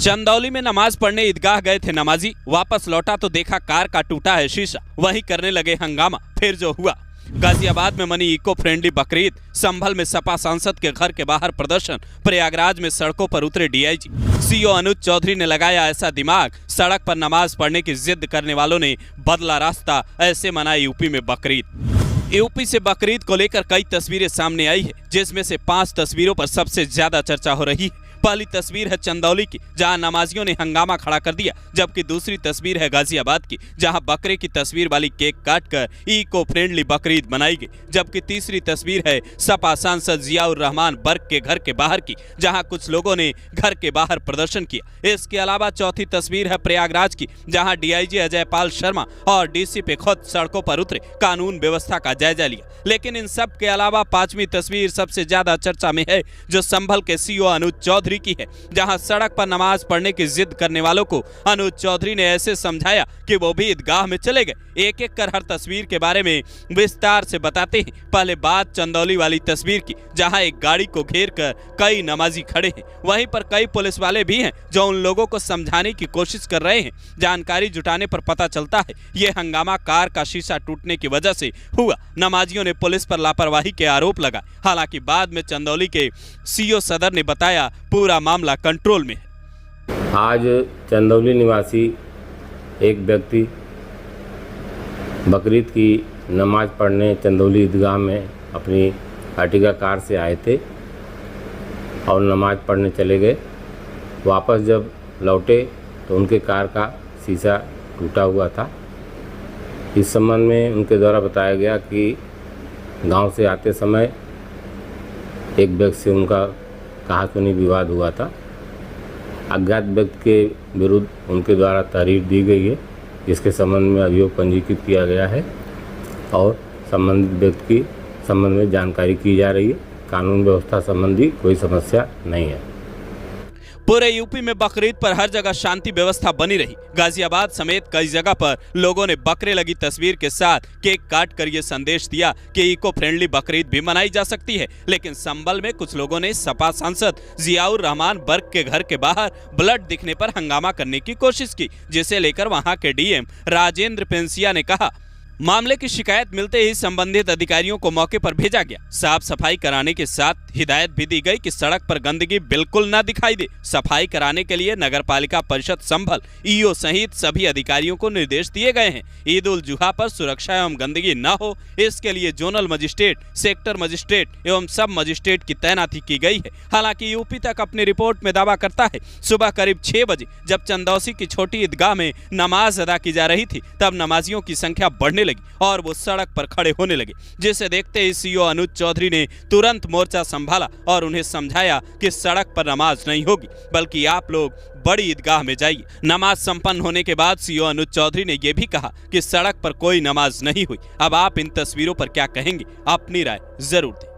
चंदौली में नमाज पढ़ने ईदगाह गए थे नमाजी, वापस लौटा तो देखा कार का टूटा है शीशा, वहीं करने लगे हंगामा। फिर जो हुआ, गाजियाबाद में मनी इको फ्रेंडली बकरीद, संभल में सपा सांसद के घर के बाहर प्रदर्शन, प्रयागराज में सड़कों पर उतरे डीआईजी। सीओ अनुज चौधरी ने लगाया ऐसा दिमाग, सड़क पर नमाज पढ़ने की जिद करने वालों ने बदला रास्ता, ऐसे मनाई यूपी में बकरीद। यूपी से बकरीद को लेकर कई तस्वीरें सामने आई है, जिसमें से 5 तस्वीरों पर सबसे ज्यादा चर्चा हो रही है। पहली तस्वीर है चंदौली की, जहां नमाजियों ने हंगामा खड़ा कर दिया, जबकि दूसरी तस्वीर है गाजियाबाद की, जहां बकरे की तस्वीर वाली केक काटकर इको फ्रेंडली बकरीद बनाई गई, जबकि तीसरी तस्वीर है सपा सांसद जियाउर रहमान बर्क के घर के बाहर की, जहां कुछ लोगों ने घर के बाहर प्रदर्शन किया। इसके अलावा चौथी तस्वीर है प्रयागराज की, जहां डीआईजी अजय पाल शर्मा और डीसीपी खुद सड़कों पर उतरे, कानून व्यवस्था का जायजा लिया। लेकिन इन सब के अलावा 5वीं तस्वीर सबसे ज्यादा चर्चा में है, जो संभल के सीओ अनुज चौधरी की है, जहां सड़क पर नमाज पढ़ने की जिद करने वालों को अनुज चौधरी ने ऐसे समझाया कि वो भी ईदगाह में चले गए। एक एक कर हर तस्वीर के बारे में विस्तार से बताते हैं। पहले बात चंदौली वाली तस्वीर की, जहां एक गाड़ी को घेर कर कई नमाजी खड़े हैं, वहीं पर कई पुलिस वाले भी हैं जो उन लोगों को समझाने की कोशिश कर रहे हैं। जानकारी जुटाने पर पता चलता है ये हंगामा कार का शीशा टूटने की वजह से हुआ। नमाजियों ने पुलिस पर लापरवाही के आरोप लगाए। हालांकि बाद में चंदौली के सीओ सदर ने बताया पूरा मामला कंट्रोल में है। आज चंदौली निवासी एक व्यक्ति बकरीद की नमाज पढ़ने चंदौली ईदगाह में अपनी आर्टिगा कार से आए थे और नमाज पढ़ने चले गए। वापस जब लौटे तो उनके कार का शीशा टूटा हुआ था। इस संबंध में उनके द्वारा बताया गया कि गांव से आते समय एक व्यक्ति से उनका कहा सुनी विवाद हुआ था। अज्ञात व्यक्ति के विरुद्ध उनके द्वारा तहरीर दी गई है, जिसके संबंध में अभियोग पंजीकृत किया गया है और संबंधित व्यक्ति की संबंध में जानकारी की जा रही है। कानून व्यवस्था संबंधी कोई समस्या नहीं है। पूरे यूपी में बकरीद पर हर जगह शांति व्यवस्था बनी रही। गाजियाबाद समेत कई जगह पर लोगों ने बकरे लगी तस्वीर के साथ केक काट कर ये संदेश दिया कि इको फ्रेंडली बकरीद भी मनाई जा सकती है। लेकिन संभल में कुछ लोगों ने सपा सांसद जियाउर रहमान बर्क के घर के बाहर ब्लड दिखने पर हंगामा करने की कोशिश की, जिसे लेकर वहां के डीएम राजेंद्र पेंसिया ने कहा, मामले की शिकायत मिलते ही संबंधित अधिकारियों को मौके पर भेजा गया। साफ सफाई कराने के साथ हिदायत भी दी गई कि सड़क पर गंदगी बिल्कुल न दिखाई दे। सफाई कराने के लिए नगरपालिका परिषद संभल, ईओ सहित सभी अधिकारियों को निर्देश दिए गए हैं। ईद उल जुहा पर सुरक्षा एवं गंदगी न हो, इसके लिए जोनल मजिस्ट्रेट, सेक्टर मजिस्ट्रेट एवं सब मजिस्ट्रेट की तैनाती की गई है। हालांकि यूपी तक अपनी रिपोर्ट में दावा करता है, सुबह करीब 6 बजे जब चंदौसी की छोटी ईदगाह में नमाज अदा की जा रही थी, तब नमाजियों की संख्या बढ़ने लगी और वो सड़क पर खड़े होने लगे, जिसे देखते ही सीओ अनुज चौधरी ने तुरंत मोर्चा संभाला और उन्हें समझाया कि सड़क पर नमाज नहीं होगी, बल्कि आप लोग बड़ी ईदगाह में जाइए। नमाज संपन्न होने के बाद सीओ अनुज चौधरी ने यह भी कहा कि सड़क पर कोई नमाज नहीं हुई। अब आप इन तस्वीरों पर क्या कहेंगे? अपनी राय जरूर दें।